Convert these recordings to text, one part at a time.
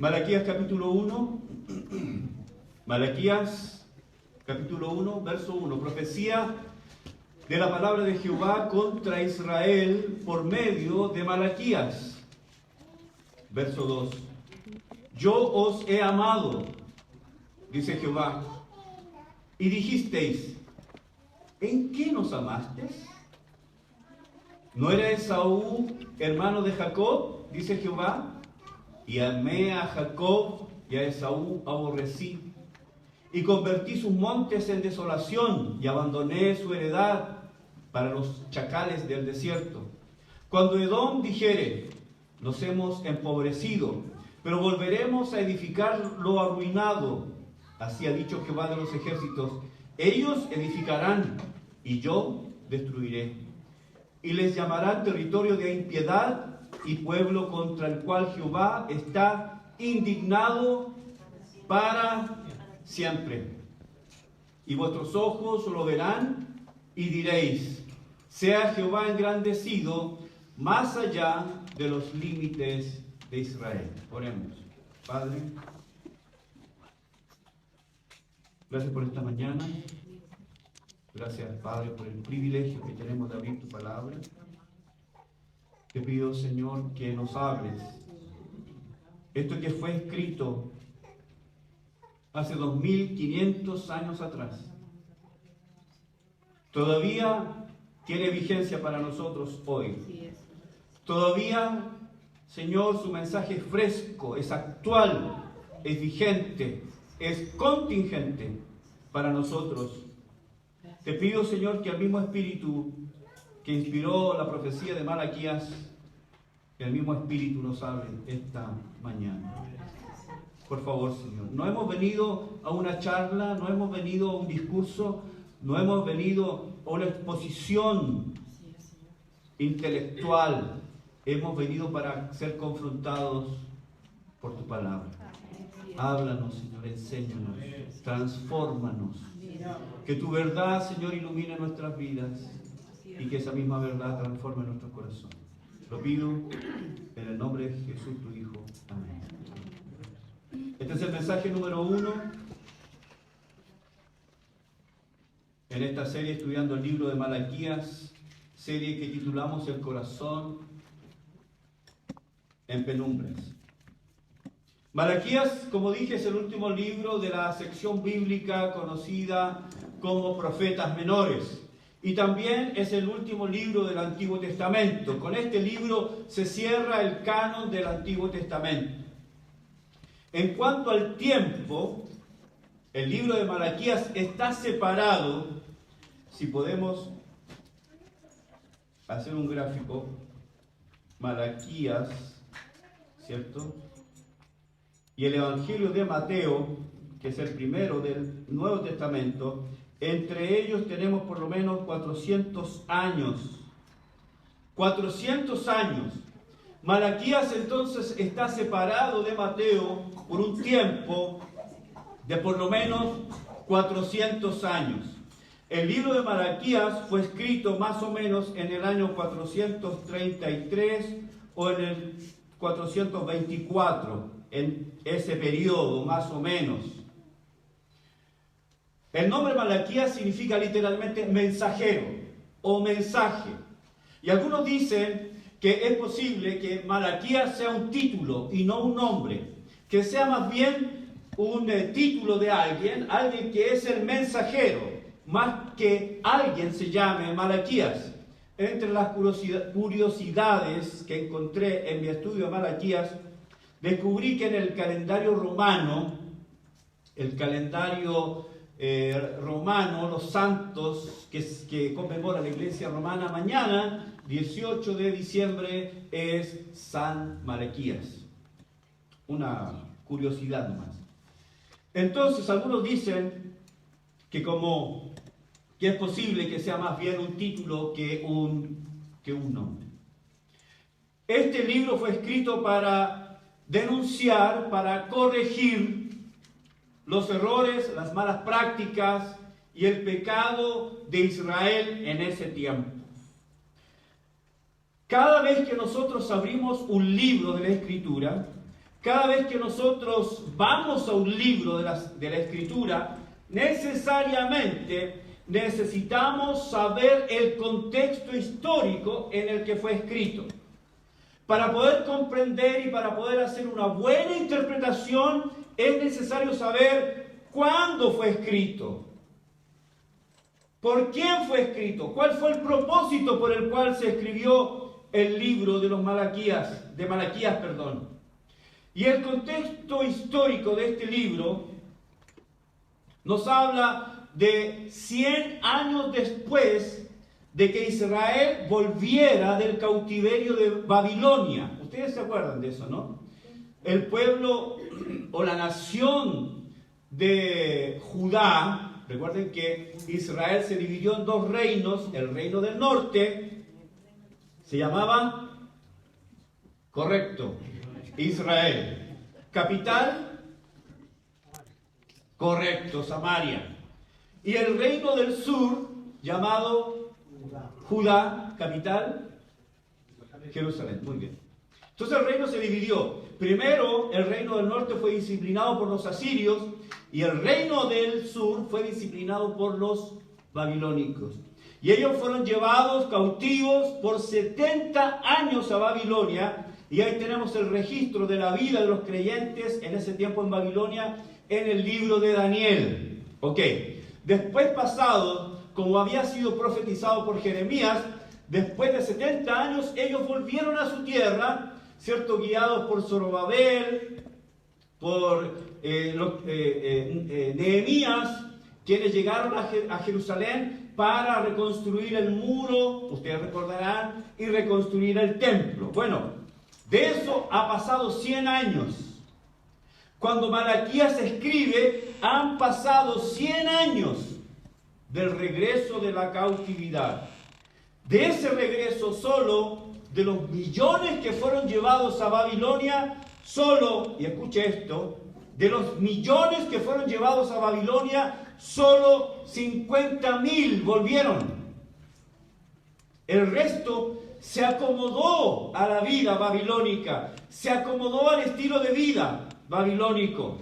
Malaquías capítulo 1. Malaquías capítulo 1, verso 1. Profecía de la palabra de Jehová contra Israel por medio de Malaquías. Verso 2. Yo os he amado, dice Jehová, y dijisteis, ¿en qué nos amasteis? ¿No era Esaú hermano de Jacob? Dice Jehová, y amé a Jacob y a Esaú aborrecí, y convertí sus montes en desolación, y abandoné su heredad para los chacales del desierto. Cuando Edom dijere, nos hemos empobrecido, pero volveremos a edificar lo arruinado, así ha dicho Jehová de los ejércitos, ellos edificarán, y yo destruiré, y les llamarán territorio de impiedad, y pueblo contra el cual Jehová está indignado para siempre. Y vuestros ojos lo verán y diréis, sea Jehová engrandecido más allá de los límites de Israel. Oremos. Padre, gracias por esta mañana. Gracias, Padre, por el privilegio que tenemos de abrir tu palabra. Te pido, Señor, que nos hables. Esto que fue escrito hace 2500 años atrás, todavía tiene vigencia para nosotros hoy. Todavía, Señor, su mensaje es fresco, es actual, es vigente, es contingente para nosotros. Te pido, Señor, que el mismo Espíritu que inspiró la profecía de Malaquías, que el mismo Espíritu nos hable esta mañana. Por favor, Señor. No hemos venido a una charla, no hemos venido a un discurso, no hemos venido a una exposición intelectual. Hemos venido para ser confrontados por tu palabra. Háblanos, Señor, enséñanos, transfórmanos. Que tu verdad, Señor, ilumine nuestras vidas y que esa misma verdad transforme nuestro corazón. Lo pido en el nombre de Jesús, tu Hijo. Amén. Este es el mensaje número 1 en esta serie estudiando el libro de Malaquías, serie que titulamos El corazón en penumbras. Malaquías, como dije, es el último libro de la sección bíblica conocida como Profetas Menores. Y también es el último libro del Antiguo Testamento. Con este libro se cierra el canon del Antiguo Testamento. En cuanto al tiempo, el libro de Malaquías está separado, si podemos hacer un gráfico, Malaquías, ¿cierto? Y el Evangelio de Mateo, que es el primero del Nuevo Testamento, entre ellos tenemos por lo menos 400 años. 400 años. Malaquías entonces está separado de Mateo por un tiempo de por lo menos 400 años. El libro de Malaquías fue escrito más o menos en el año 433 o en el 424, en ese periodo más o menos. El nombre Malaquías significa literalmente mensajero o mensaje. Y algunos dicen que es posible que Malaquías sea un título y no un nombre, que sea más bien un título de alguien que es el mensajero, más que alguien se llame Malaquías. Entre las curiosidades que encontré en mi estudio de Malaquías, descubrí que en el calendario romano, los santos que conmemora la Iglesia romana, mañana, 18 de diciembre, es San Malaquías. Una curiosidad nomás. Entonces, algunos dicen que es posible que sea más bien un título que un nombre. Este libro fue escrito para denunciar, para corregir los errores, las malas prácticas y el pecado de Israel en ese tiempo. Cada vez que nosotros abrimos un libro de la Escritura, Cada vez que nosotros vamos a un libro de la Escritura, necesariamente necesitamos saber el contexto histórico en el que fue escrito. Para poder comprender y para poder hacer una buena interpretación, es necesario saber cuándo fue escrito, por quién fue escrito, cuál fue el propósito por el cual se escribió el libro de Malaquías. Y el contexto histórico de este libro nos habla de 100 años después de que Israel volviera del cautiverio de Babilonia. Ustedes se acuerdan de eso, ¿no? El pueblo o la nación de Judá, recuerden que Israel se dividió en dos reinos. El reino del norte se llamaba, correcto, Israel. Capital, correcto, Samaria. Y el reino del sur, llamado Judá, capital, Jerusalén. Muy bien. Entonces el reino se dividió. Primero, el reino del norte fue disciplinado por los asirios y el reino del sur fue disciplinado por los babilónicos. Y ellos fueron llevados cautivos por 70 años a Babilonia. Y ahí tenemos el registro de la vida de los creyentes en ese tiempo en Babilonia en el libro de Daniel. Ok. Después pasado, como había sido profetizado por Jeremías, después de 70 años ellos volvieron a su tierra, ¿cierto? Guiados por Zorobabel, por Nehemías, quienes llegaron a Jerusalén para reconstruir el muro, ustedes recordarán, y reconstruir el templo. Bueno, de eso ha pasado 100 años. Cuando Malaquías escribe, han pasado 100 años del regreso de la cautividad. De ese regreso solo, de los millones que fueron llevados a Babilonia, solo, y escuche esto, de los millones que fueron llevados a Babilonia, solo 50.000 volvieron. El resto se acomodó a la vida babilónica, se acomodó al estilo de vida babilónico.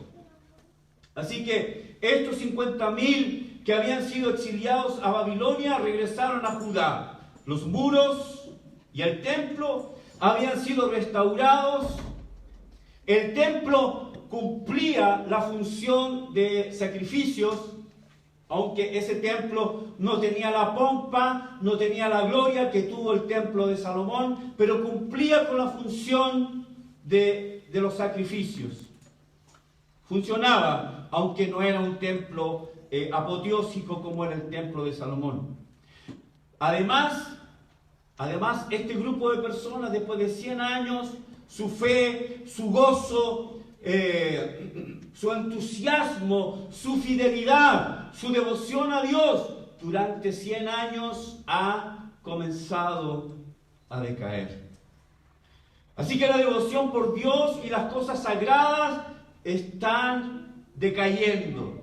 Así que estos 50.000 que habían sido exiliados a Babilonia regresaron a Judá. Los muros y el templo habían sido restaurados. El templo cumplía la función de sacrificios, aunque ese templo no tenía la pompa, no tenía la gloria que tuvo el templo de Salomón, pero cumplía con la función de los sacrificios. Funcionaba, aunque no era un templo apoteósico como era el templo de Salomón. Además, este grupo de personas, después de 100 años, su fe, su gozo, su entusiasmo, su fidelidad, su devoción a Dios, durante 100 años ha comenzado a decaer. Así que la devoción por Dios y las cosas sagradas están decayendo.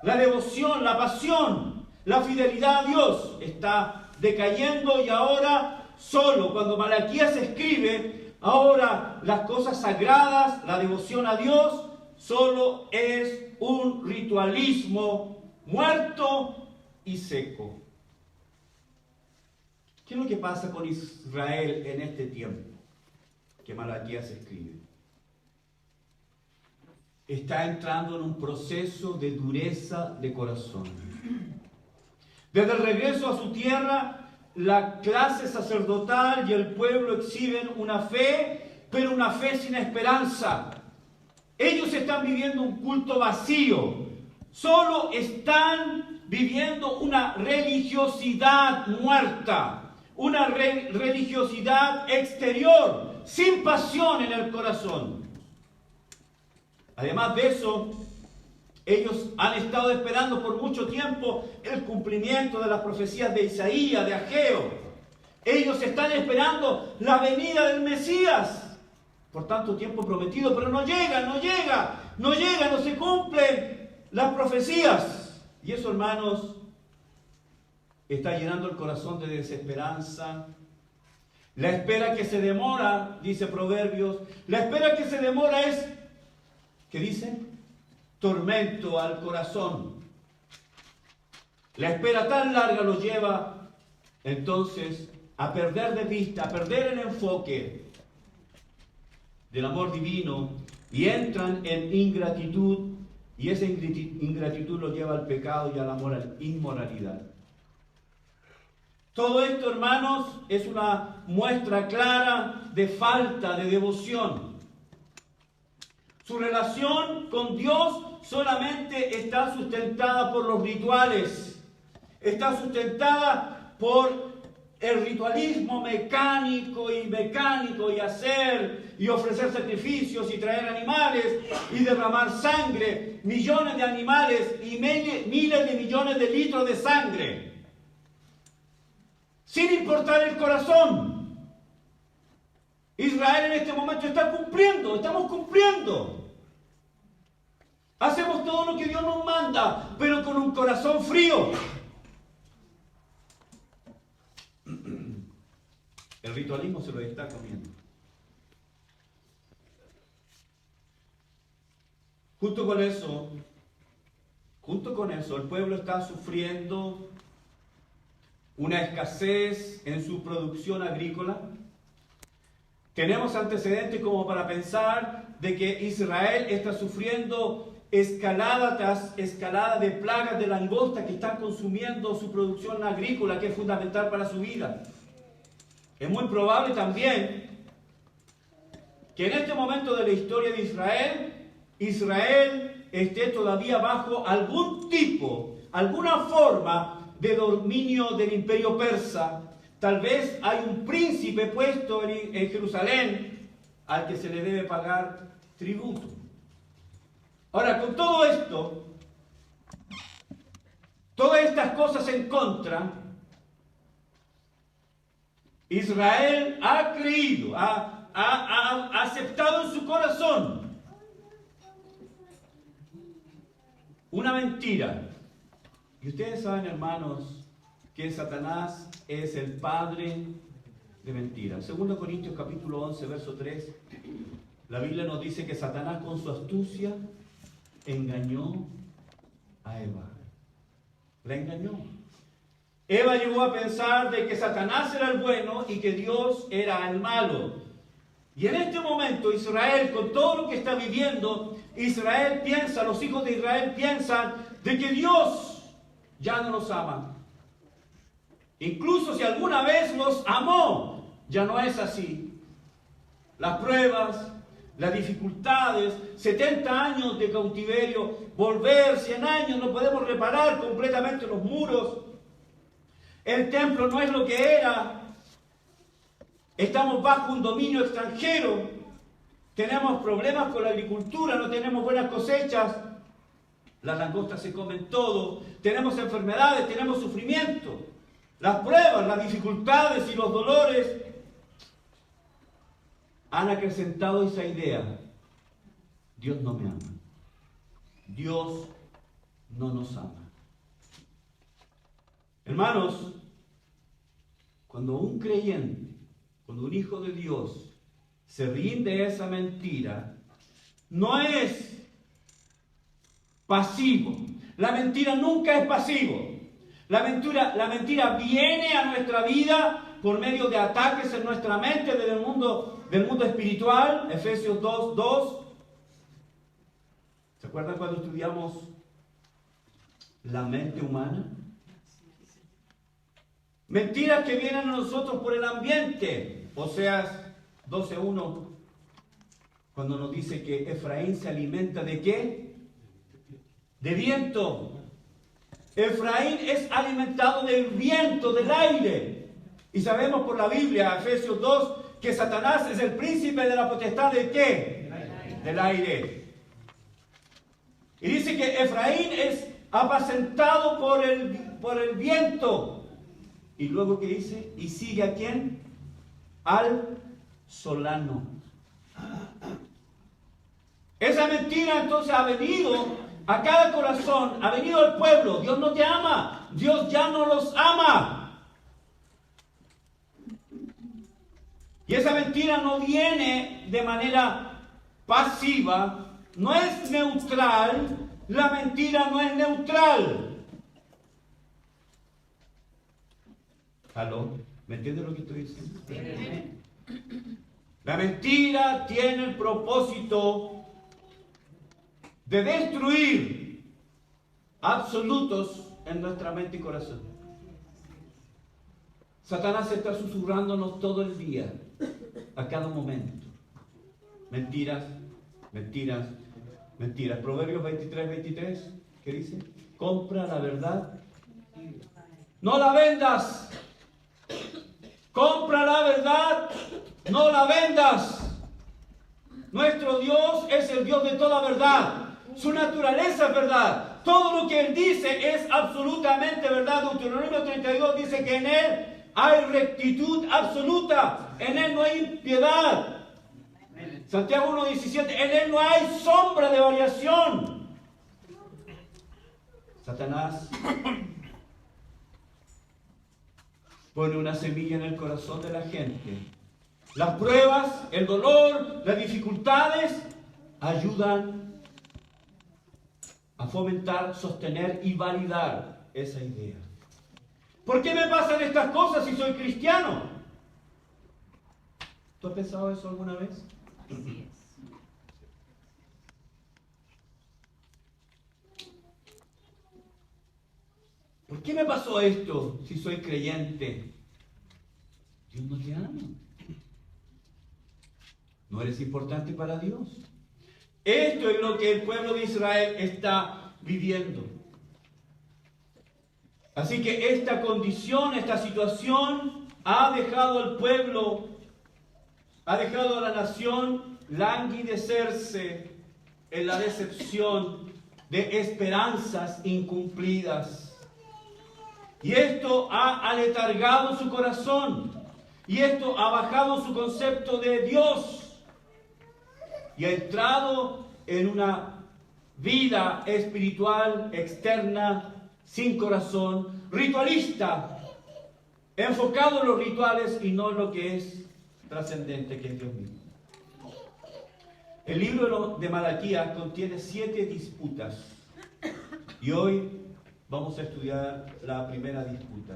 La devoción, la pasión, la fidelidad a Dios está decayendo y ahora solo cuando Malaquías escribe, ahora las cosas sagradas, la devoción a Dios, solo es un ritualismo muerto y seco. ¿Qué es lo que pasa con Israel en este tiempo que Malaquías escribe? Está entrando en un proceso de dureza de corazón. Desde el regreso a su tierra, la clase sacerdotal y el pueblo exhiben una fe, pero una fe sin esperanza. Ellos están viviendo un culto vacío. Solo están viviendo una religiosidad muerta, una religiosidad exterior, sin pasión en el corazón. Además de eso, ellos han estado esperando por mucho tiempo el cumplimiento de las profecías de Isaías, de Ageo. Ellos están esperando la venida del Mesías por tanto tiempo prometido, pero no se cumplen las profecías. Y eso, hermanos, está llenando el corazón de desesperanza. La espera que se demora, dice Proverbios, la espera que se demora es ¿Qué dice? Tormento al corazón. La espera tan larga los lleva entonces a perder de vista, a perder el enfoque del amor divino y entran en ingratitud, y esa ingratitud los lleva al pecado y a la inmoralidad. Todo esto, hermanos, es una muestra clara de falta de devoción. Su relación con Dios solamente está sustentada por los rituales, está sustentada por el ritualismo mecánico y hacer y ofrecer sacrificios y traer animales y derramar sangre, millones de animales y miles de millones de litros de sangre, sin importar el corazón. Israel en este momento está cumpliendo, estamos cumpliendo. Hacemos todo lo que Dios nos manda, pero con un corazón frío. El ritualismo se lo está comiendo. Junto con eso, el pueblo está sufriendo una escasez en su producción agrícola. Tenemos antecedentes como para pensar de que Israel está sufriendo escalada tras escalada de plagas de langosta que están consumiendo su producción agrícola, que es fundamental para su vida. Es muy probable también que en este momento de la historia de Israel esté todavía bajo algún tipo, alguna forma de dominio del imperio persa. Tal vez hay un príncipe puesto en Jerusalén al que se le debe pagar tributo. Ahora, con todo esto, todas estas cosas en contra, Israel ha creído, ha aceptado en su corazón una mentira. Y ustedes saben, hermanos, que Satanás es el padre de mentiras. 2 Corintios capítulo 11, verso 3, la Biblia nos dice que Satanás con su astucia engañó a Eva. La engañó. Eva llegó a pensar de que Satanás era el bueno y que Dios era el malo. Y en este momento Israel, con todo lo que está viviendo, Israel piensa, los hijos de Israel piensan de que Dios ya no los ama. Incluso si alguna vez los amó, ya no es así. Las pruebas, las dificultades, 70 años de cautiverio, volver 100 años, no podemos reparar completamente los muros. El templo no es lo que era. Estamos bajo un dominio extranjero. Tenemos problemas con la agricultura, no tenemos buenas cosechas. Las langostas se comen todo. Tenemos enfermedades, tenemos sufrimiento. Las pruebas, las dificultades y los dolores han acrecentado esa idea. Dios no me ama. Dios no nos ama. Hermanos, cuando un creyente, cuando un hijo de Dios se rinde a esa mentira, no es pasivo. La mentira nunca es pasivo. La mentira viene a nuestra vida por medio de ataques en nuestra mente desde el mundo espiritual. Efesios 2:2. ¿Se acuerdan cuando estudiamos la mente humana? Mentiras que vienen a nosotros por el ambiente. Oseas 12:1, cuando nos dice que Efraín se alimenta ¿de qué? De viento. Efraín es alimentado del viento, del aire. Y sabemos por la Biblia, Efesios 2, que Satanás es el príncipe de la potestad ¿de qué? Del aire. Y dice que Efraín es apacentado por el viento. Y luego, ¿qué dice? Y sigue ¿a quién? Al solano. Esa mentira entonces ha venido a cada corazón, ha venido al pueblo. Dios no te ama, Dios ya no los ama. Y esa mentira no viene de manera pasiva, no es neutral, la mentira no es neutral. ¿Aló? ¿Me entiende lo que estoy diciendo? La mentira tiene el propósito de destruir absolutos en nuestra mente y corazón. Satanás está susurrándonos todo el día, a cada momento. Mentiras, mentiras, mentiras. Proverbios 23, ¿qué dice? Compra la verdad. No la vendas. Compra la verdad. No la vendas. Nuestro Dios es el Dios de toda verdad. Su naturaleza es verdad. Todo lo que Él dice es absolutamente verdad. Deuteronomio 32 dice que en Él hay rectitud absoluta. En Él no hay impiedad. Santiago 1:17, en Él no hay sombra de variación. Satanás pone una semilla en el corazón de la gente. Las pruebas, el dolor, las dificultades ayudan a fomentar, sostener y validar esa idea. ¿Por qué me pasan estas cosas si soy cristiano? ¿Tú has pensado eso alguna vez? Así es. ¿Por qué me pasó esto si soy creyente? Dios no te ama. No eres importante para Dios. Esto es lo que el pueblo de Israel está viviendo. Así que esta condición, esta situación ha dejado al pueblo, ha dejado a la nación languidecerse en la decepción de esperanzas incumplidas. Y esto ha aletargado su corazón. Y esto ha bajado su concepto de Dios. Y ha entrado en una vida espiritual externa, sin corazón, ritualista, enfocado en los rituales y no en lo que es trascendente, que es Dios mismo. El libro de Malaquías contiene 7 disputas. Y hoy vamos a estudiar la primera disputa.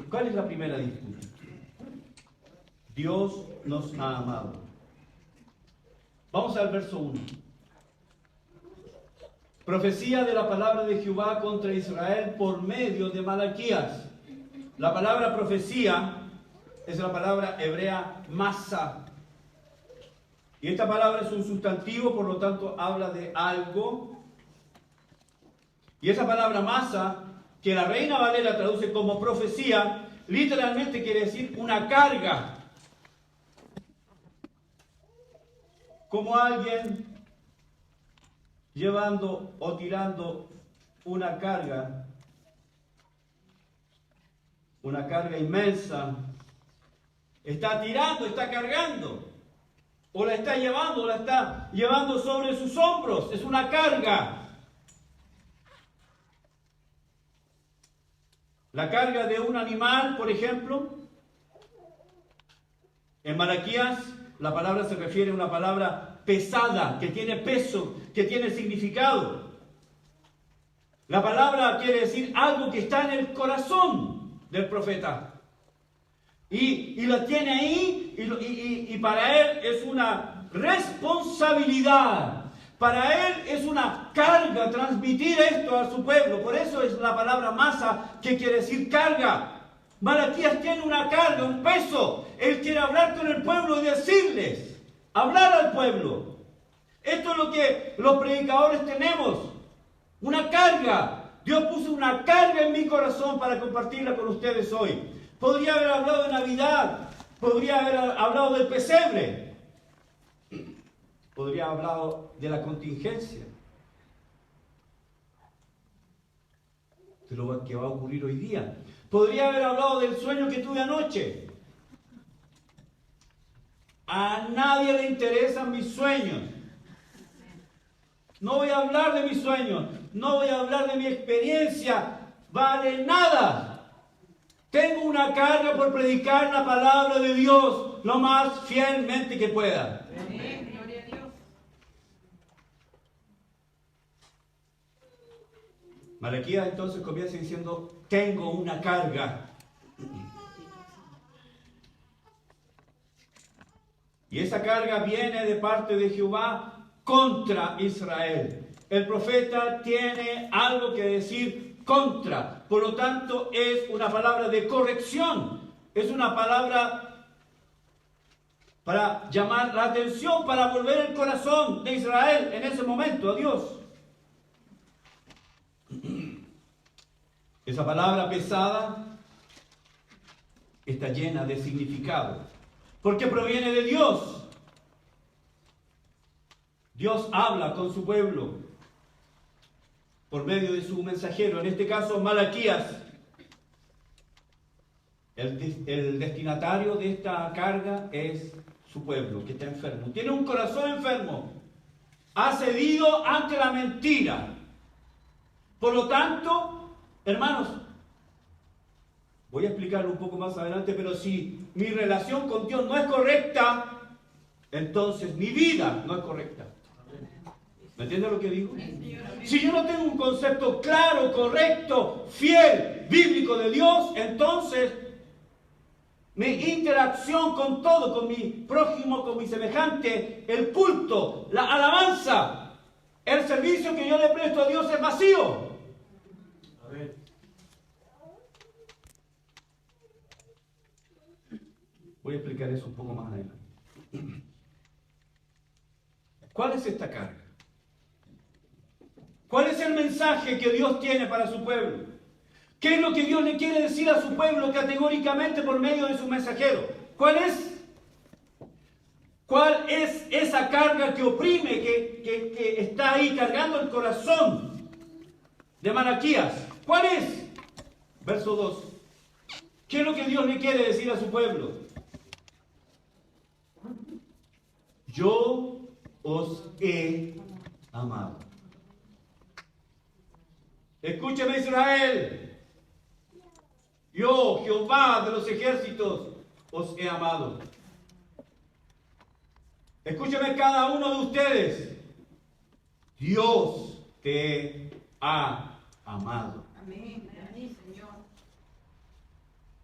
¿Cuál es la primera disputa? Dios nos ha amado. Vamos al verso 1. Profecía de la palabra de Jehová contra Israel por medio de Malaquías. La palabra profecía es la palabra hebrea masa. Y esta palabra es un sustantivo, por lo tanto habla de algo. Y esa palabra masa, que la Reina Valera traduce como profecía, literalmente quiere decir una carga. Como alguien llevando o tirando una carga inmensa, está tirando, está cargando, o la está llevando sobre sus hombros, es una carga. La carga de un animal, por ejemplo, en Malaquías la palabra se refiere a una palabra pesada, que tiene peso, que tiene significado. La palabra quiere decir algo que está en el corazón del profeta. Y la tiene ahí, y para él es una responsabilidad. Para él es una carga transmitir esto a su pueblo. Por eso es la palabra masa, que quiere decir carga. Malaquías tiene una carga, un peso. Él quiere hablar con el pueblo y decirles, hablar al pueblo. Esto es lo que los predicadores tenemos, una carga. Dios puso una carga en mi corazón para compartirla con ustedes hoy. Podría haber hablado de Navidad, podría haber hablado del pesebre, podría haber hablado de la contingencia, de lo que va a ocurrir hoy día. Podría haber hablado del sueño que tuve anoche. A nadie le interesan mis sueños. No voy a hablar de mis sueños. No voy a hablar de mi experiencia. Vale nada. Tengo una carga por predicar la palabra de Dios lo más fielmente que pueda. Amén. Gloria a Dios. Malaquías entonces comienza diciendo, tengo una carga. Y esa carga viene de parte de Jehová contra Israel. El profeta tiene algo que decir contra. Por lo tanto, es una palabra de corrección. Es una palabra para llamar la atención, para volver el corazón de Israel en ese momento a Dios. Esa palabra pesada está llena de significado, porque proviene de Dios. Dios habla con su pueblo por medio de su mensajero, en este caso Malaquías. El destinatario de esta carga es su pueblo, que está enfermo. Tiene un corazón enfermo. Ha cedido ante la mentira. Por lo tanto, hermanos, voy a explicarlo un poco más adelante, pero si mi relación con Dios no es correcta, entonces mi vida no es correcta. ¿Me entiende lo que digo? Si yo no tengo un concepto claro, correcto, fiel, bíblico de Dios, entonces mi interacción con todo, con mi prójimo, con mi semejante, el culto, la alabanza, el servicio que yo le presto a Dios es vacío. A ver. Voy a explicar eso un poco más adelante. ¿Cuál es esta carga? ¿Cuál es el mensaje que Dios tiene para su pueblo? ¿Qué es lo que Dios le quiere decir a su pueblo categóricamente por medio de su mensajero? ¿Cuál es? ¿Cuál es esa carga que oprime, que está ahí cargando el corazón de Malaquías? ¿Cuál es? Verso 2. ¿Qué es lo que Dios le quiere decir a su pueblo? Yo os he amado. Escúcheme, Israel. Yo, Jehová de los ejércitos, os he amado. Escúcheme cada uno de ustedes. Dios te ha amado. Amén, amén, Señor.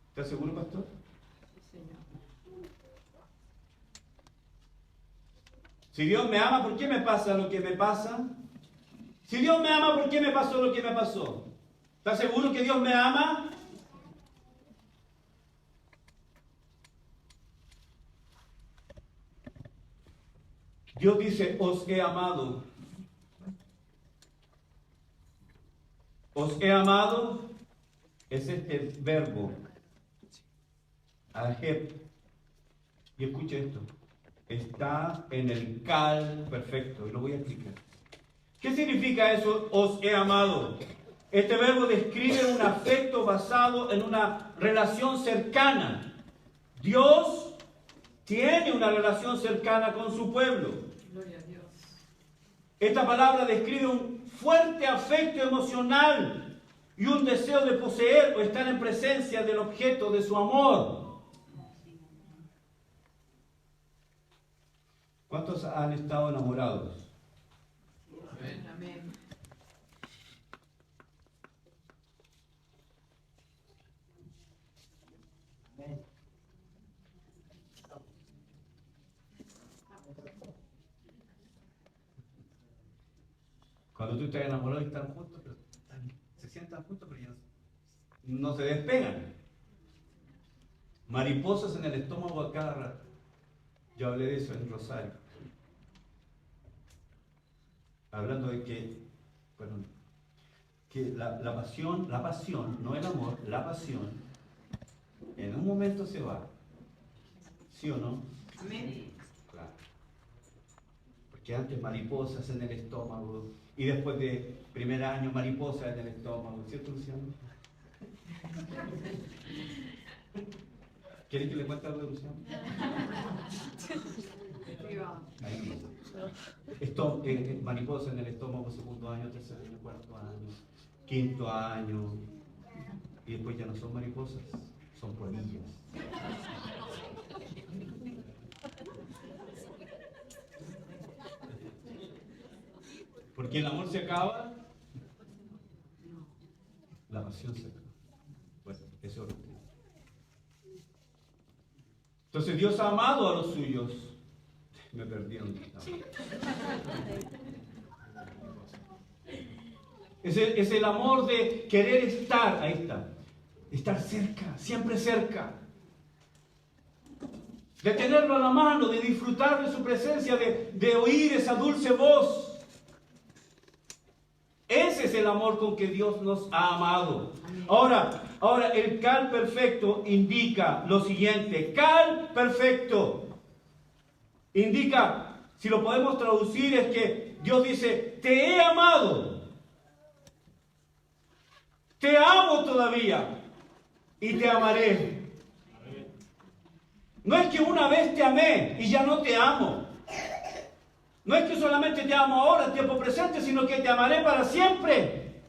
¿Estás seguro, pastor? Sí, Señor. Si Dios me ama, ¿por qué me pasa lo que me pasa? Si Dios me ama, ¿por qué me pasó lo que me pasó? ¿Estás seguro que Dios me ama? Dios dice, os he amado. Os he amado es este verbo, aheb. Y escuche esto, está en el cal perfecto, y lo voy a explicar. ¿Qué significa eso, os he amado? Este verbo describe un afecto basado en una relación cercana. Dios tiene una relación cercana con su pueblo. Gloria a Dios. Esta palabra describe un fuerte afecto emocional y un deseo de poseer o estar en presencia del objeto de su amor. ¿Cuántos han estado enamorados? Amén. Amén. Cuando tú estás enamorado y están juntos, pero se sientan juntos, pero ya no se despegan. Mariposas en el estómago a cada rato. Yo hablé de eso en Rosario. Hablando de que la pasión, no el amor, la pasión, en un momento se va. ¿Sí o no? Amén. Claro. Porque antes mariposas en el estómago, y después de primer año mariposas en el estómago, ¿cierto, Luciano? ¿Quieren que le cuente algo de Luciano? Ahí. Esto, mariposa en el estómago, segundo año, tercer año, cuarto año, quinto año, y después ya no son mariposas, son polillas. Porque el amor se acaba pasión se acaba. Bueno, ese es otro tema. Entonces Dios ha amado a los suyos. Me perdieron. Es el amor de querer estar, ahí está, estar cerca, siempre cerca. De tenerlo a la mano, de disfrutar de su presencia, de oír esa dulce voz. Ese es el amor con que Dios nos ha amado. Ahora el cal perfecto indica lo siguiente. Cal perfecto indica, si lo podemos traducir, es que Dios dice, te he amado. Te amo todavía y te amaré. No es que una vez te amé y ya no te amo. No es que solamente te amo ahora, en tiempo presente, sino que te amaré para siempre.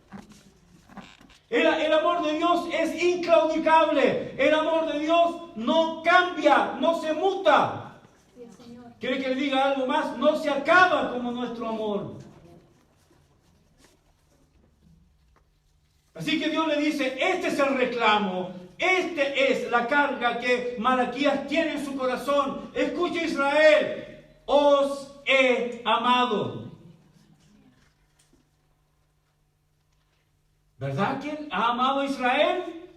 El amor de Dios es inclaudicable. El amor de Dios no cambia, no se muta. ¿Quiere que le diga algo más? No se acaba como nuestro amor. Así que Dios le dice, este es el reclamo, esta es la carga que Malaquías tiene en su corazón. Escucha, Israel, os he amado. ¿Verdad que ha amado a Israel?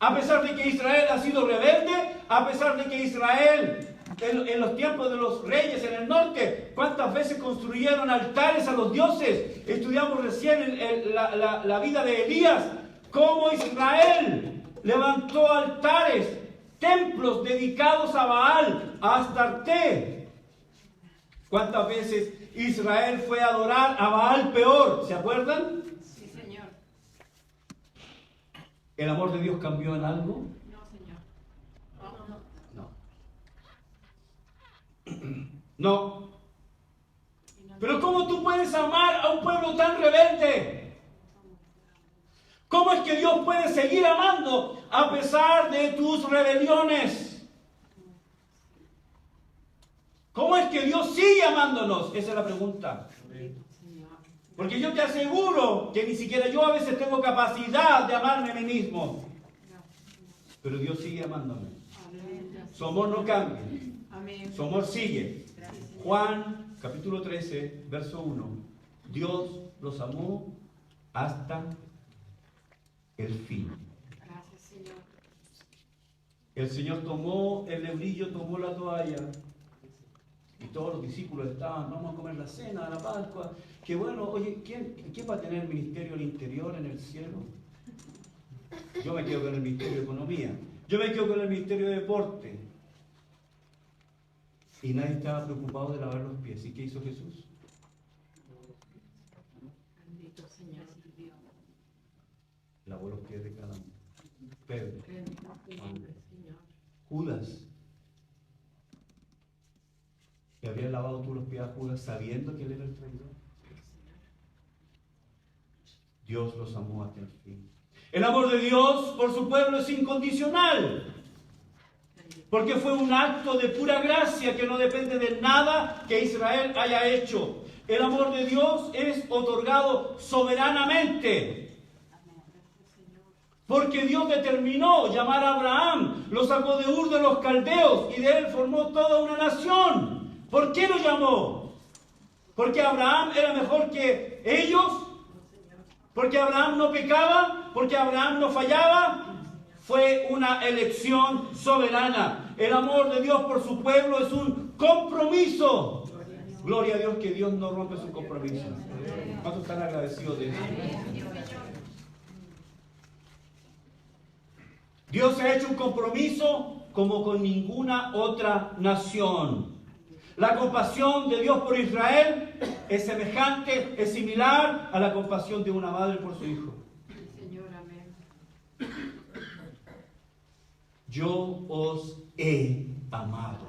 A pesar de que Israel ha sido rebelde, a pesar de que Israel, en los tiempos de los reyes en el norte, ¿cuántas veces construyeron altares a los dioses? Estudiamos recién la vida de Elías, cómo Israel levantó altares, templos dedicados a Baal, a Astarte. ¿Cuántas veces Israel fue a adorar a Baal peor? ¿Se acuerdan? Sí, Señor. ¿El amor de Dios cambió en algo? No, Señor. No. Pero ¿cómo tú puedes amar a un pueblo tan rebelde? ¿Cómo es que Dios puede seguir amando a pesar de tus rebeliones? ¿Cómo es que Dios sigue amándonos? Esa es la pregunta. Porque yo te aseguro que ni siquiera yo a veces tengo capacidad de amarme a mí mismo. Pero Dios sigue amándome. Su amor no cambia. Su amor sigue. Juan capítulo 13, verso 1. Dios los amó hasta el fin. Gracias, Señor. El Señor tomó el lebrillo, tomó la toalla. Y todos los discípulos estaban, vamos a comer la cena, la Pascua. Que bueno, oye, ¿quién va a tener el ministerio al interior en el cielo? Yo me quedo con el ministerio de economía. Yo me quedo con el ministerio de deporte. Y nadie estaba preocupado de lavar los pies. ¿Y qué hizo Jesús? Bendito Señor. Lavó los pies de cada uno. Pedro, Bendito tu nombre, Señor. Judas. ¿Le habrías lavado tú los pies a Judas sabiendo que él era el traidor? Dios los amó hasta el fin. El amor de Dios por su pueblo es incondicional. Porque fue un acto de pura gracia que no depende de nada que Israel haya hecho. El amor de Dios es otorgado soberanamente. Porque Dios determinó llamar a Abraham, lo sacó de Ur de los Caldeos y de él formó toda una nación. ¿Por qué lo llamó? ¿Porque Abraham era mejor que ellos? ¿Porque Abraham no pecaba? ¿Porque Abraham no fallaba? Fue una elección soberana. El amor de Dios por su pueblo es un compromiso. Gloria a Dios que Dios no rompe su compromiso. ¿Cuántos están agradecidos de eso? Dios ha hecho un compromiso como con ninguna otra nación. La compasión de Dios por Israel es semejante, es similar a la compasión de una madre por su hijo. Señor, amén. Yo os he amado.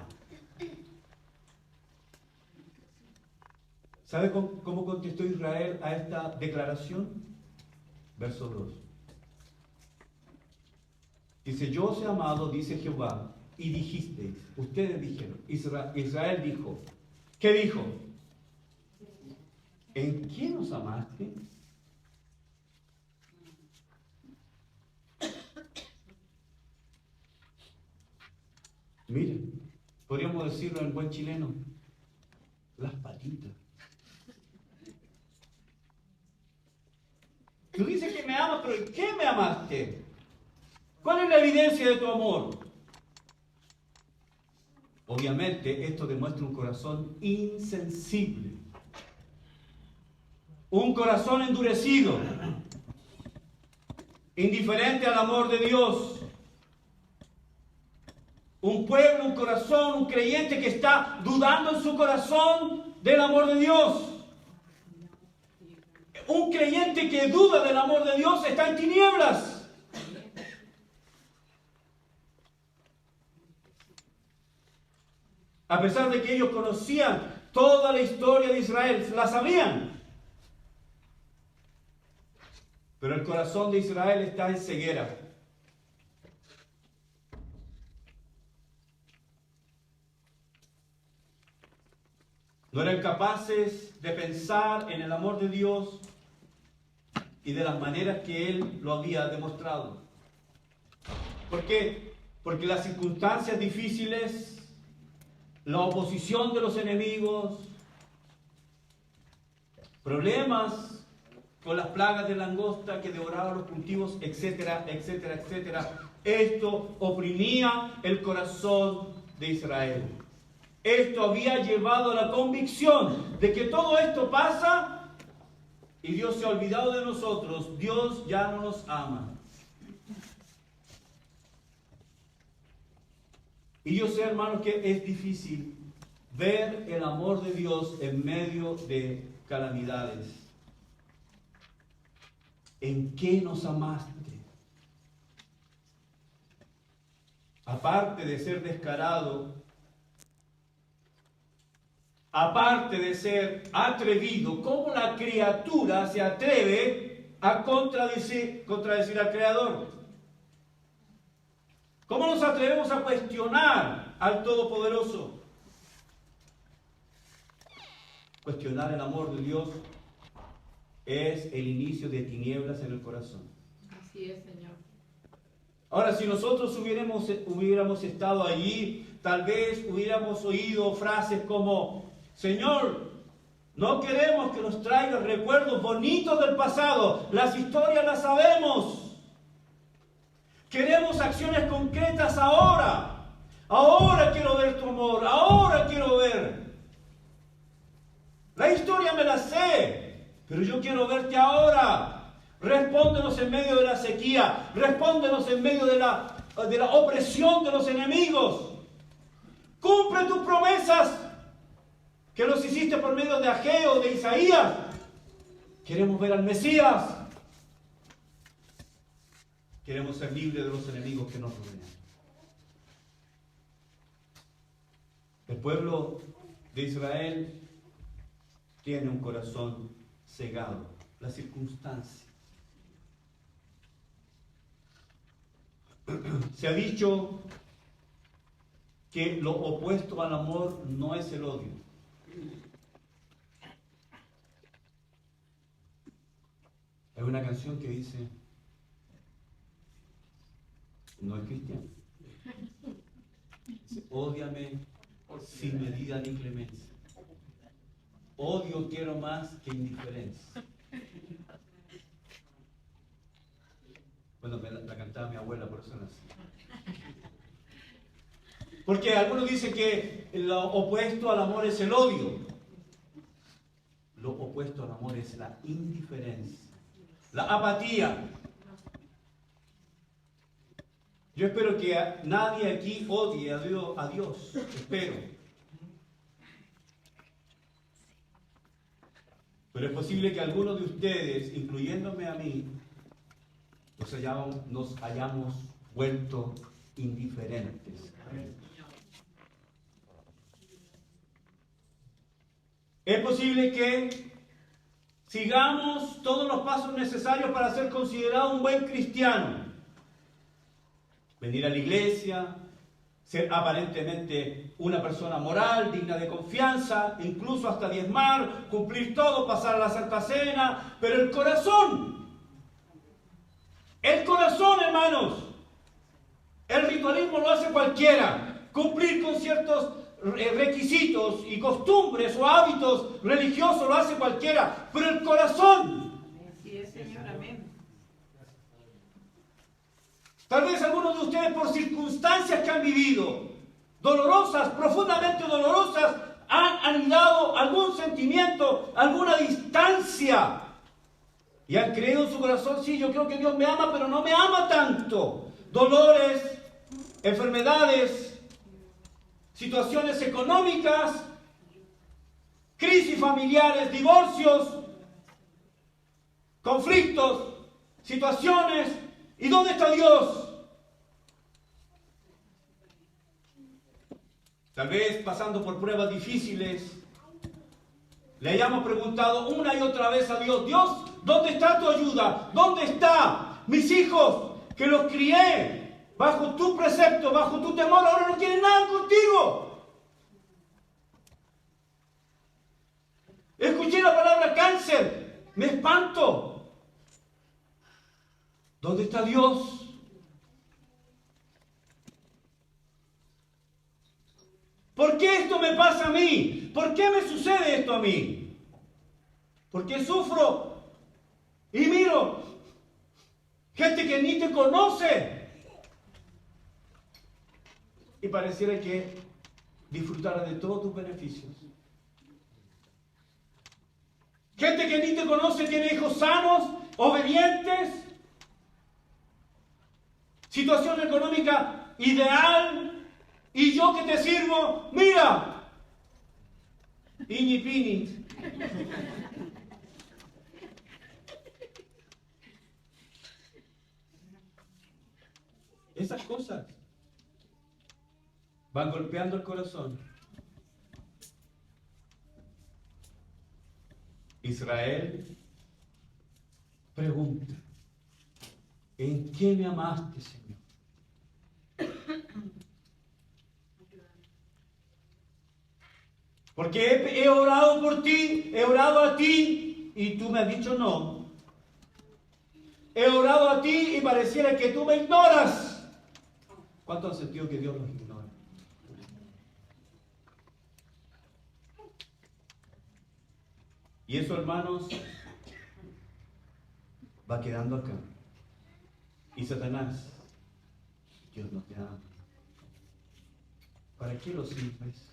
¿Sabe cómo contestó Israel a esta declaración? Verso 2. Dice, yo os he amado, dice Jehová, y dijisteis, ustedes dijeron, Israel dijo, ¿qué dijo? ¿En qué nos amaste? Miren, podríamos decirlo en buen chileno, las patitas. Tú dices que me amas, pero ¿en qué me amaste? ¿Cuál es la evidencia de tu amor? Obviamente esto demuestra un corazón insensible, un corazón endurecido, indiferente al amor de Dios, un pueblo, un corazón, un creyente que está dudando en su corazón del amor de Dios. Un creyente que duda del amor de Dios está en tinieblas. A pesar de que ellos conocían toda la historia de Israel, la sabían. Pero el corazón de Israel está en ceguera. No eran capaces de pensar en el amor de Dios y de las maneras que Él lo había demostrado. ¿Por qué? Porque las circunstancias difíciles, la oposición de los enemigos, problemas con las plagas de langosta que devoraban los cultivos, etcétera, etcétera, etcétera, esto oprimía el corazón de Israel. Esto había llevado a la convicción de que todo esto pasa y Dios se ha olvidado de nosotros. Dios ya no nos ama. Y yo sé, hermanos, que es difícil ver el amor de Dios en medio de calamidades. ¿En qué nos amaste? Aparte de ser descarado, aparte de ser atrevido, ¿cómo la criatura se atreve a contradecir al Creador? ¿Cómo nos atrevemos a cuestionar al Todopoderoso? Cuestionar el amor de Dios es el inicio de tinieblas en el corazón. Así es, Señor. Ahora, si nosotros hubiéramos estado allí, tal vez hubiéramos oído frases como: Señor, no queremos que nos traigas recuerdos bonitos del pasado. Las historias las sabemos. Queremos acciones concretas ahora. Ahora quiero ver tu amor. Ahora quiero ver. La historia me la sé, pero yo quiero verte ahora. Respóndenos en medio de la sequía. Respóndenos en medio de la opresión de los enemigos. Cumple tus promesas que los hiciste por medio de Ageo, de Isaías. Queremos ver al Mesías. Queremos ser libres de los enemigos que nos rodean. El pueblo de Israel tiene un corazón cegado. La circunstancia. Se ha dicho que lo opuesto al amor no es el odio. Hay una canción que dice: no es cristiano. Dice: ódiame sin medida ni clemencia. Odio quiero más que indiferencia. Bueno, la cantaba mi abuela, por eso nací. Porque algunos dicen que lo opuesto al amor es el odio. Lo opuesto al amor es la indiferencia, la apatía. Yo espero que nadie aquí odie a Dios. Espero. Pero es posible que algunos de ustedes, incluyéndome a mí, nos hayamos vuelto indiferentes. Es posible que sigamos todos los pasos necesarios para ser considerado un buen cristiano. Venir a la iglesia, ser aparentemente una persona moral, digna de confianza, incluso hasta diezmar, cumplir todo, pasar a la Santa Cena, pero el corazón, hermanos, el ritualismo lo hace cualquiera. cumplir con ciertos requisitos y costumbres o hábitos religiosos, lo hace cualquiera, pero el corazón. Así es, Señor, amén. Tal vez algunos de ustedes, por circunstancias que han vivido, dolorosas, profundamente dolorosas, han anidado algún sentimiento, alguna distancia. Y han creído en su corazón, sí, yo creo que Dios me ama, pero no me ama tanto. Dolores, enfermedades, situaciones económicas, crisis familiares, divorcios, conflictos, situaciones. ¿Y dónde está Dios? Tal vez pasando por pruebas difíciles, le hayamos preguntado una y otra vez a Dios, Dios, ¿dónde está tu ayuda? ¿Dónde están mis hijos que los crié bajo tu precepto, bajo tu temor? Ahora no quieren nada contigo. Escuché la palabra cáncer, me espanto. ¿Dónde está Dios? ¿Por qué esto me pasa a mí? ¿Por qué me sucede esto a mí? ¿Por qué sufro? Y miro gente que ni te conoce. Y pareciera que disfrutara de todos tus beneficios. Gente que ni te conoce tiene hijos sanos, obedientes, situación económica ideal. Y yo que te sirvo, mira, iñi pini. Esas cosas van golpeando el corazón. Israel pregunta, ¿en qué me amaste, Señor? Porque he orado por ti, he orado a ti y tú me has dicho no. He orado a ti y pareciera que tú me ignoras. ¿Cuánto han sentido que Dios los ignora? Y eso, hermanos, va quedando acá. Y Satanás, Dios no te ama. ¿Para qué lo sirves?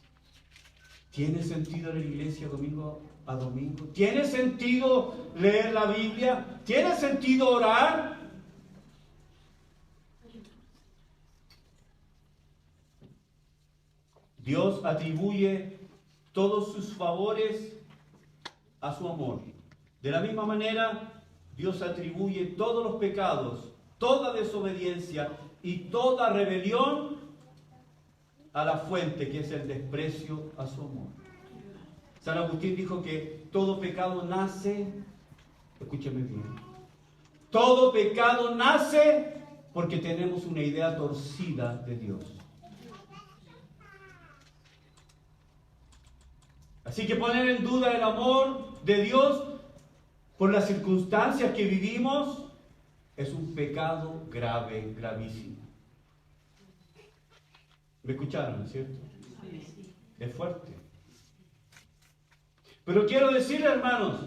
¿Tiene sentido ir a la iglesia domingo a domingo? ¿Tiene sentido leer la Biblia? ¿Tiene sentido orar? Dios atribuye todos sus favores a su amor. De la misma manera, Dios atribuye todos los pecados, toda desobediencia y toda rebelión a la fuente, que es el desprecio a su amor. San Agustín dijo que todo pecado nace, escúcheme bien, todo pecado nace porque tenemos una idea torcida de Dios. Así que poner en duda el amor de Dios por las circunstancias que vivimos es un pecado grave, gravísimo. ¿Me escucharon, cierto? Es fuerte. Pero quiero decirle, hermanos,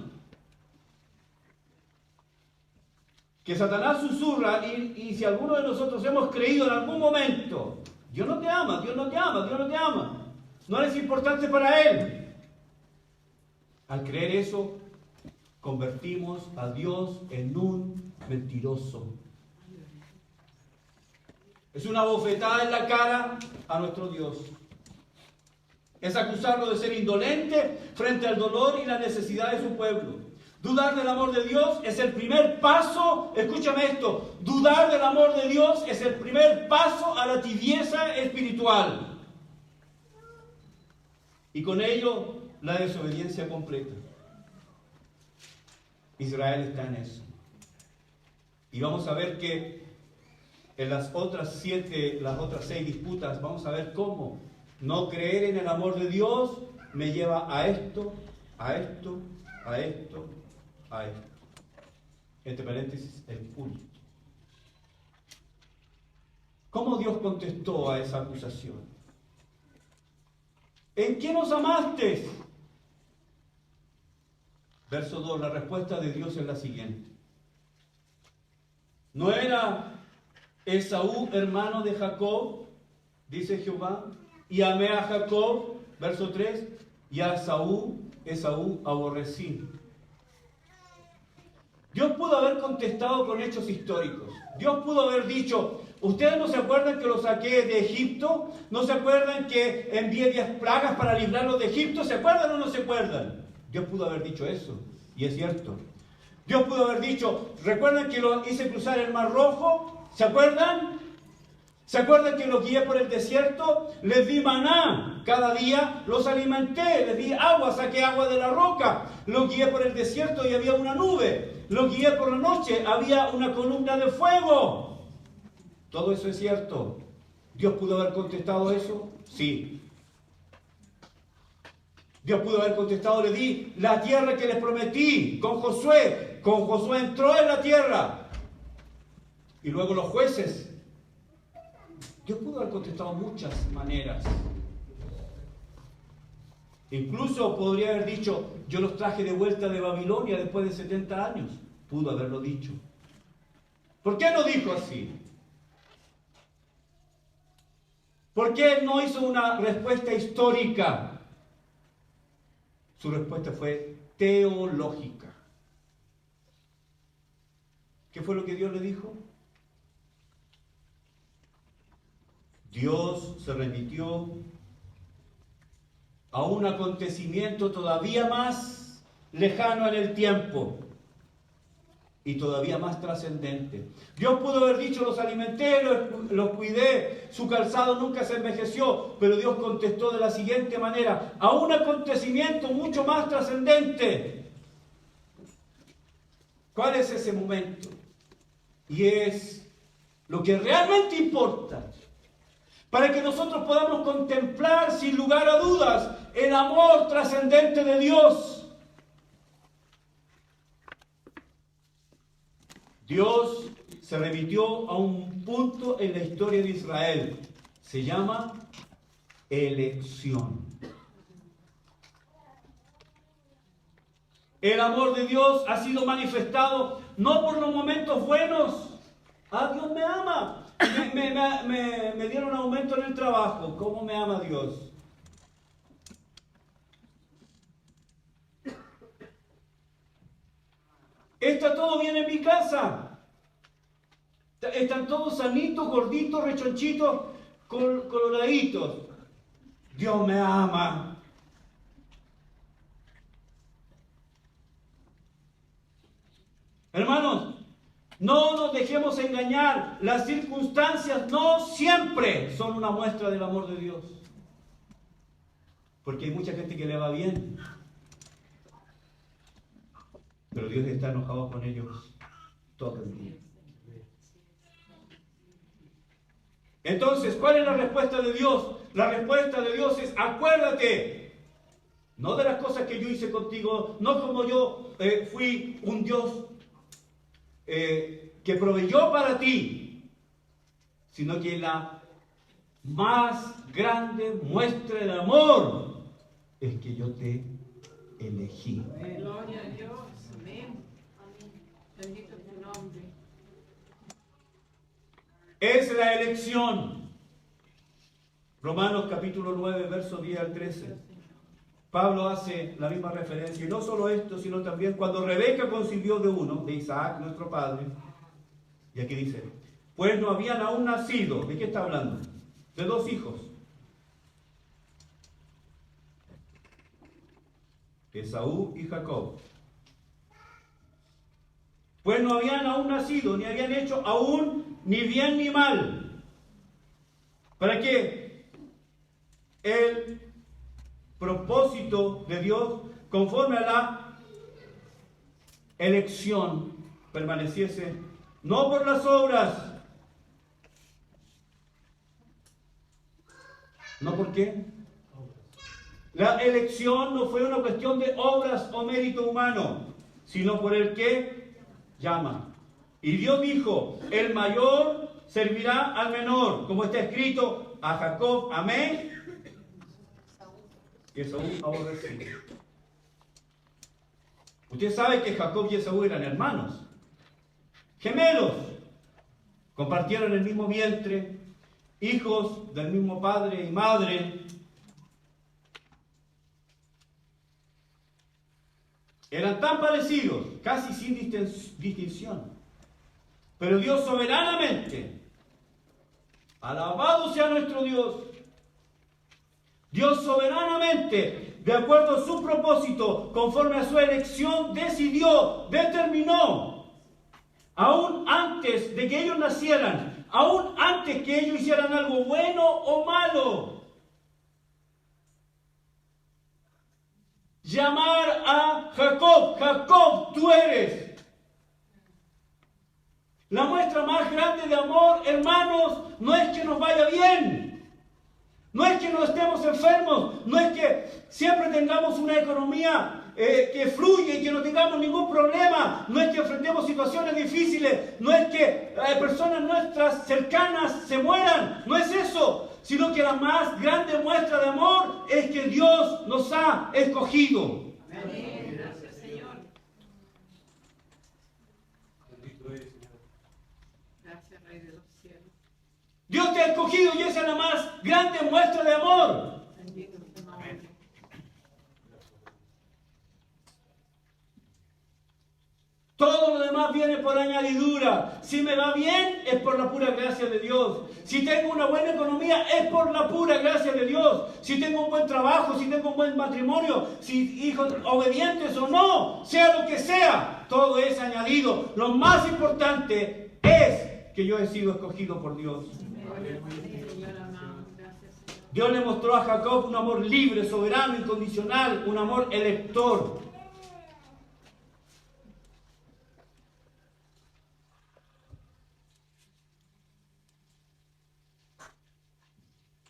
que Satanás susurra y si alguno de nosotros hemos creído en algún momento, Dios no te ama, Dios no te ama, Dios no te ama, no eres importante para Él. Al creer eso, convertimos a Dios en un mentiroso. Es una bofetada en la cara a nuestro Dios. Es acusarlo de ser indolente frente al dolor y la necesidad de su pueblo. Dudar del amor de Dios es el primer paso, escúchame esto, dudar del amor de Dios es el primer paso a la tibieza espiritual. Y con ello, la desobediencia completa. Israel está en eso. Y vamos a ver que en las otras 6 disputas, vamos a ver cómo no creer en el amor de Dios me lleva a esto, a esto, a esto, a esto. Entre paréntesis, el culto. ¿Cómo Dios contestó a esa acusación? ¿En qué nos amaste? Verso 2, la respuesta de Dios es la siguiente. ¿No era Esaú hermano de Jacob? Dice Jehová. Y amé a Jacob, verso 3, y a Esaú aborrecí. Dios pudo haber contestado con hechos históricos. Dios pudo haber dicho, ¿ustedes no se acuerdan que los saqué de Egipto? ¿No se acuerdan que envié 10 plagas para librarlos de Egipto? ¿Se acuerdan o no se acuerdan? Dios pudo haber dicho eso, y es cierto. Dios pudo haber dicho, ¿recuerdan que lo hice cruzar el Mar Rojo? ¿Se acuerdan? ¿Se acuerdan que los guié por el desierto? Les di maná, cada día los alimenté, les di agua, saqué agua de la roca, los guié por el desierto y había una nube, los guié por la noche, había una columna de fuego. Todo eso es cierto. ¿Dios pudo haber contestado eso? Sí. Dios pudo haber contestado, le di la tierra que les prometí con Josué. Con Josué entró en la tierra. Y luego los jueces. Dios pudo haber contestado muchas maneras. Incluso podría haber dicho, yo los traje de vuelta de Babilonia después de 70 años. Pudo haberlo dicho. ¿Por qué no dijo así? ¿Por qué no hizo una respuesta histórica? Su respuesta fue teológica. ¿Qué fue lo que Dios le dijo? Dios se remitió a un acontecimiento todavía más lejano en el tiempo y todavía más trascendente. Dios pudo haber dicho, los alimenté, los cuidé, su calzado nunca se envejeció, pero Dios contestó de la siguiente manera, a un acontecimiento mucho más trascendente. ¿Cuál es ese momento? Y es lo que realmente importa, para que nosotros podamos contemplar sin lugar a dudas el amor trascendente de Dios. Dios se remitió a un punto en la historia de Israel. Se llama elección. El amor de Dios ha sido manifestado no por los momentos buenos. Ah, Dios me ama. Me dieron un aumento en el trabajo. ¿Cómo me ama Dios? Está todo bien en mi casa. Están todos sanitos, gorditos, rechonchitos, coloraditos. Dios me ama. Hermanos, no nos dejemos engañar. Las circunstancias no siempre son una muestra del amor de Dios. Porque hay mucha gente que le va bien. Pero Dios está enojado con ellos todo el día. Entonces, ¿cuál es la respuesta de Dios? La respuesta de Dios es, acuérdate, no de las cosas que yo hice contigo, no como yo fui un Dios que proveyó para ti, sino que la más grande muestra de amor es que yo te elegí. Gloria a Dios. Amén. Bendito tu nombre. Es la elección. Romanos capítulo 9, verso 10 al 13. Pablo hace la misma referencia. Y no solo esto, sino también cuando Rebeca concibió de uno, de Isaac, nuestro padre. Y aquí dice, pues no habían aún nacido. ¿De qué está hablando? De 2 hijos. Esaú y Jacob. Pues no habían aún nacido, ni habían hecho aún ni bien ni mal. ¿Para qué? El propósito de Dios, conforme a la elección, permaneciese, no por las obras. ¿No por qué? La elección no fue una cuestión de obras o mérito humano, sino por el que llama. Y Dios dijo, el mayor servirá al menor, como está escrito, a Jacob amé y Esaú aborrecía. Usted sabe que Jacob y Esaú eran hermanos, gemelos, compartieron el mismo vientre, hijos del mismo padre y madre. Eran tan parecidos, casi sin distinción. Pero Dios soberanamente, alabado sea nuestro Dios, Dios soberanamente, de acuerdo a su propósito, conforme a su elección, decidió, determinó, aún antes de que ellos nacieran, aún antes que ellos hicieran algo bueno o malo, llamar a Jacob: Jacob, tú eres. La muestra más grande de amor, hermanos, no es que nos vaya bien, no es que no estemos enfermos, no es que siempre tengamos una economía que fluye y que no tengamos ningún problema, no es que enfrentemos situaciones difíciles, no es que personas nuestras cercanas se mueran, no es eso, sino que la más grande muestra de amor es que Dios nos ha escogido. Amén. Gracias, Señor. Gracias, Rey de los cielos. Dios te ha escogido y esa es la más grande muestra de amor. Bendito tu nombre. Todo lo demás viene por añadidura. Si me va bien, es por la pura gracia de Dios. Si tengo una buena economía, es por la pura gracia de Dios. Si tengo un buen trabajo, si tengo un buen matrimonio, si hijos obedientes o no, sea lo que sea, todo es añadido. Lo más importante es que yo he sido escogido por Dios. Señor amado, gracias, Señor. Dios le mostró a Jacob un amor libre, soberano, incondicional, un amor elector.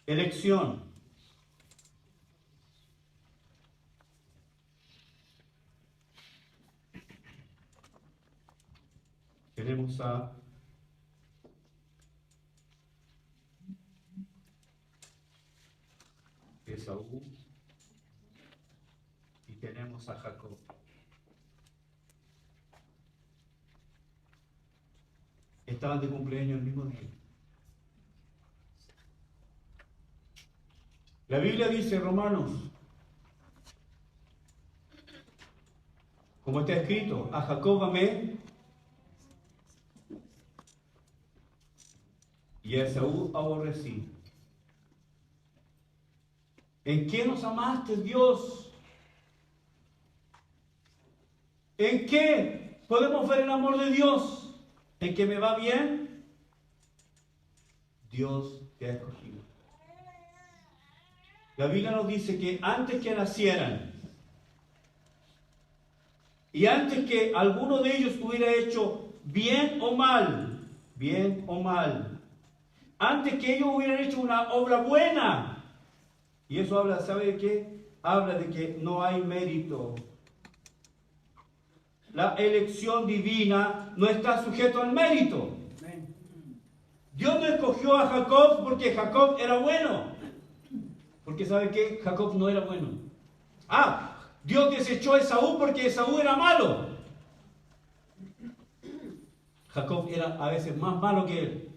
Elección. Tenemos a Esaú y tenemos a Jacob. Estaban de cumpleaños el mismo día. La Biblia dice, Romanos, como está escrito, a Jacob amé y a Esaú aborrecí. ¿En qué nos amaste, Dios? ¿En qué podemos ver el amor de Dios? ¿En que me va bien? Dios te ha escogido. La Biblia nos dice que antes que nacieran y antes que alguno de ellos hubiera hecho bien o mal, antes que ellos hubieran hecho una obra buena, y eso habla, ¿sabe de qué? Habla de que no hay mérito. La elección divina no está sujeto al mérito. Dios no escogió a Jacob porque Jacob era bueno. Porque ¿sabe qué? Jacob no era bueno. Dios desechó a Esaú porque Esaú era malo. Jacob era a veces más malo que él.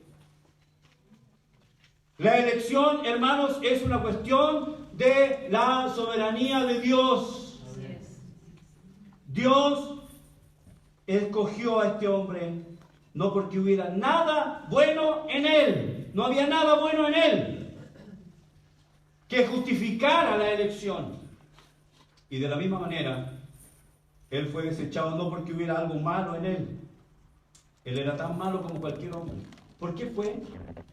La elección, hermanos, es una cuestión de la soberanía de Dios. Dios escogió a este hombre no porque hubiera nada bueno en él. No había nada bueno en él que justificara la elección. Y de la misma manera, él fue desechado no porque hubiera algo malo en él. Él era tan malo como cualquier hombre. ¿Por qué fue?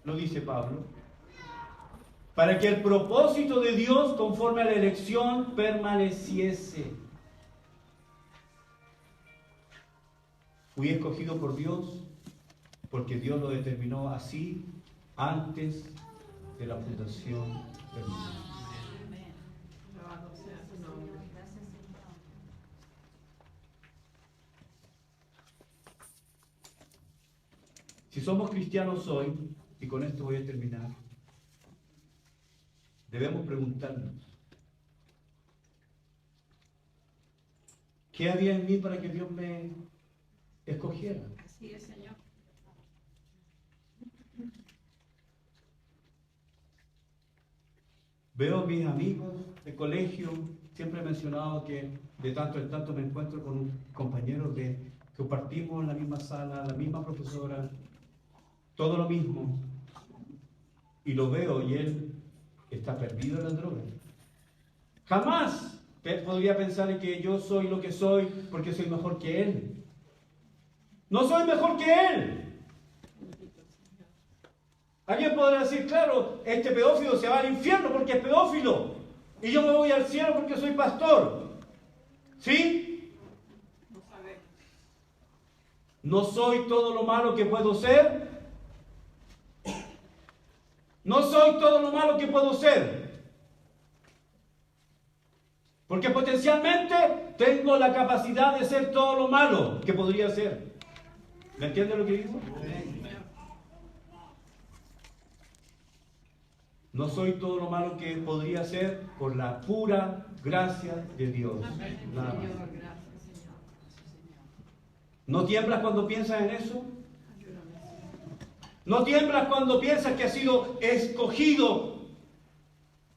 Lo dice Pablo. Para que el propósito de Dios conforme a la elección permaneciese. Fui escogido por Dios porque Dios lo determinó así antes de la fundación del mundo. Alabado sea tu nombre. Si somos cristianos hoy, y con esto voy a terminar, debemos preguntarnos, ¿Qué había en mí para que Dios me escogiera? Así es, Señor. Veo a mis amigos de colegio, siempre he mencionado que de tanto en tanto me encuentro con compañeros que compartimos en la misma sala, la misma profesora, todo lo mismo, y lo veo y él está perdido en la droga. Jamás podría pensar en que yo soy lo que soy porque soy mejor que él. No soy mejor que él. Alguien podrá decir, claro, este pedófilo se va al infierno porque es pedófilo y yo me voy al cielo porque soy pastor. ¿Sí? No sabemos. ¿No soy todo lo malo que puedo ser? No soy todo lo malo que puedo ser. Porque potencialmente tengo la capacidad de ser todo lo malo que podría ser. ¿Me entiende lo que digo? No soy todo lo malo que podría ser por la pura gracia de Dios. Nada más. Señor, gracias, Señor. ¿No tiemblas cuando piensas en eso? Ayúdame, Señor. ¿No tiemblas cuando piensas que has sido escogido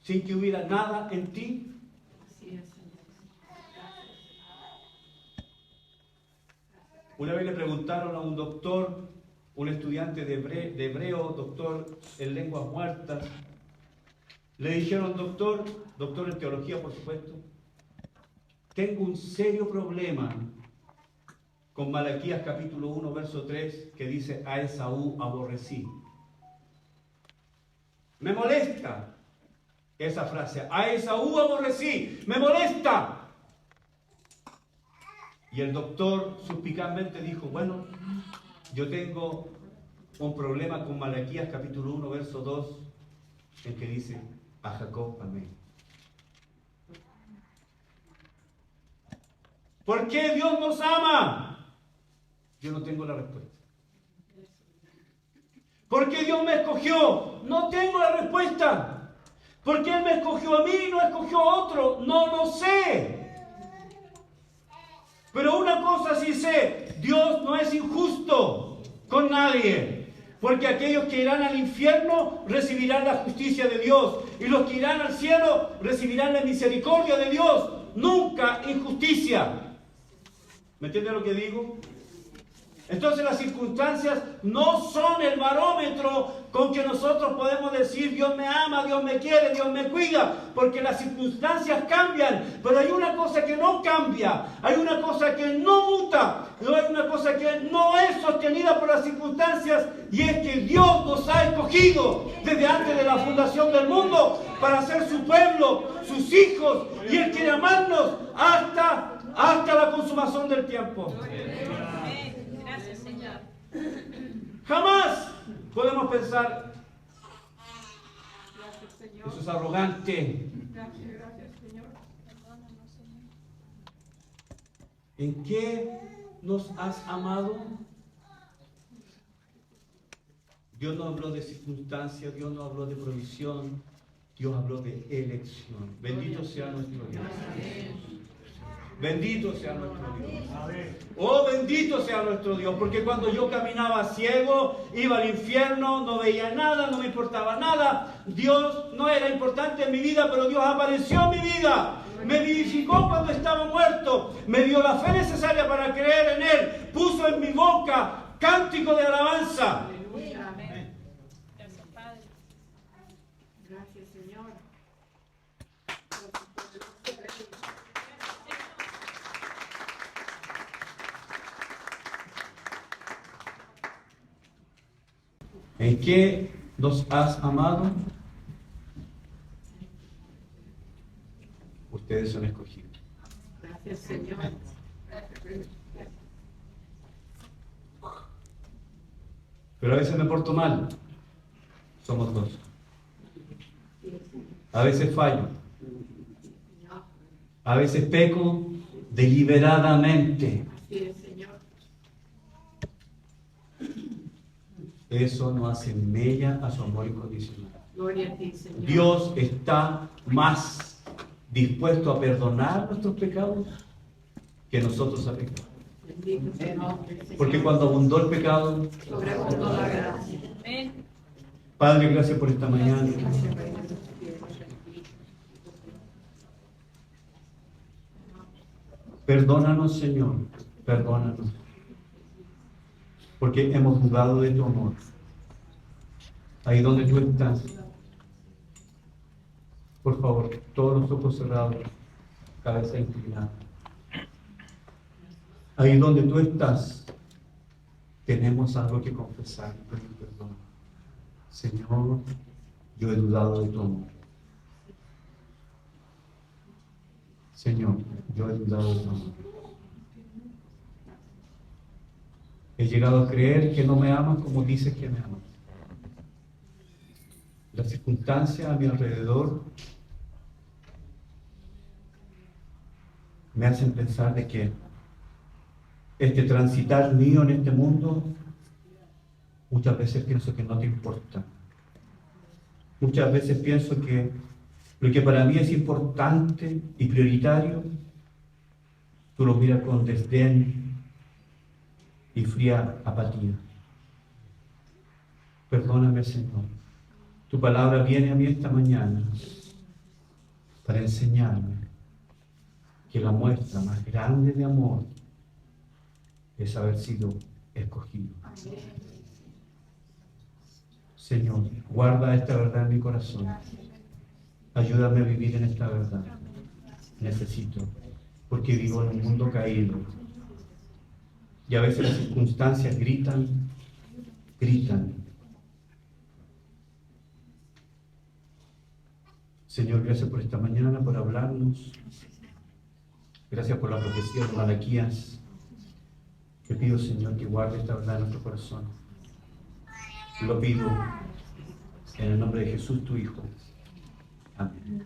sin que hubiera nada en ti? Así es, Señor. Una vez le preguntaron a un doctor, un estudiante de hebreo, doctor en lenguas muertas, le dijeron, doctor en teología por supuesto, tengo un serio problema con Malaquías capítulo 1, verso 3, que dice, a Esaú aborrecí. Me molesta esa frase, a Esaú aborrecí, me molesta. Y el doctor suspicazmente dijo, bueno, yo tengo un problema con Malaquías capítulo 1, verso 2, en que dice, a Jacob amé. ¿Por qué Dios nos ama? Yo no tengo la respuesta. ¿Por qué Dios me escogió? No tengo la respuesta. ¿Por qué Él me escogió a mí y no escogió a otro? No lo sé. Pero una cosa sí sé, Dios no es injusto con nadie. Porque aquellos que irán al infierno recibirán la justicia de Dios. Y los que irán al cielo recibirán la misericordia de Dios. Nunca injusticia. ¿Me entiende lo que digo? Entonces las circunstancias no son el barómetro con que nosotros podemos decir Dios me ama, Dios me quiere, Dios me cuida, porque las circunstancias cambian, pero hay una cosa que no cambia, hay una cosa que no muta, hay una cosa que no es sostenida por las circunstancias, y es que Dios nos ha escogido desde antes de la fundación del mundo para ser su pueblo, sus hijos, y Él quiere amarnos hasta la consumación del tiempo. Gracias, Señor. Jamás podemos pensar, Gracias, Señor. eso es arrogante. Gracias, Señor. ¿En qué nos has amado? Dios no habló de circunstancias, Dios no habló de provisión, Dios habló de elección. Bendito sea nuestro Dios. Bendito sea nuestro Dios. Oh, bendito sea nuestro Dios, porque cuando yo caminaba ciego, iba al infierno, no veía nada, no me importaba nada. Dios no era importante en mi vida, pero Dios apareció en mi vida. Me vivificó cuando estaba muerto, me dio la fe necesaria para creer en Él, puso en mi boca cántico de alabanza. Aleluya. Amén. Gracias, Padre. Gracias, Señor. ¿En qué nos has amado? Ustedes son escogidos. Gracias, Señor. Pero a veces me porto mal. Somos dos. A veces fallo. A veces peco deliberadamente. Así es, Señor. Eso no hace mella a su amor incondicional. Gloria a ti, Señor. Dios está más dispuesto a perdonar nuestros pecados que nosotros ha pecado. Bendito su nombre, Señor. Porque cuando abundó el pecado, Sobreabundó la gracia. Amén. Padre, gracias por esta mañana. Gracias, Rey de los cielos. Perdónanos, Señor, perdónanos. Porque hemos dudado de tu amor. Ahí donde tú estás. Por favor, todos los ojos cerrados, cabeza inclinada. Ahí donde tú estás, tenemos algo que confesar y pedir perdón. Señor, yo he dudado de tu amor. Señor, yo he dudado de tu amor. He llegado a creer que no me amas como dices que me amas. Las circunstancias a mi alrededor me hacen pensar de que este transitar mío en este mundo, muchas veces pienso que no te importa. Muchas veces pienso que lo que para mí es importante y prioritario, tú lo miras con desdén y fría apatía. Perdóname, Señor. Tu palabra viene a mí esta mañana para enseñarme que la muestra más grande de amor es haber sido escogido. Señor, guarda esta verdad en mi corazón. Ayúdame a vivir en esta verdad. Necesito, porque vivo en un mundo caído. Y a veces las circunstancias gritan. Señor, gracias por esta mañana, por hablarnos. Gracias por la profecía de Malaquías. Te pido, Señor, que guarde esta verdad en nuestro corazón. Lo pido en el nombre de Jesús, tu Hijo. Amén.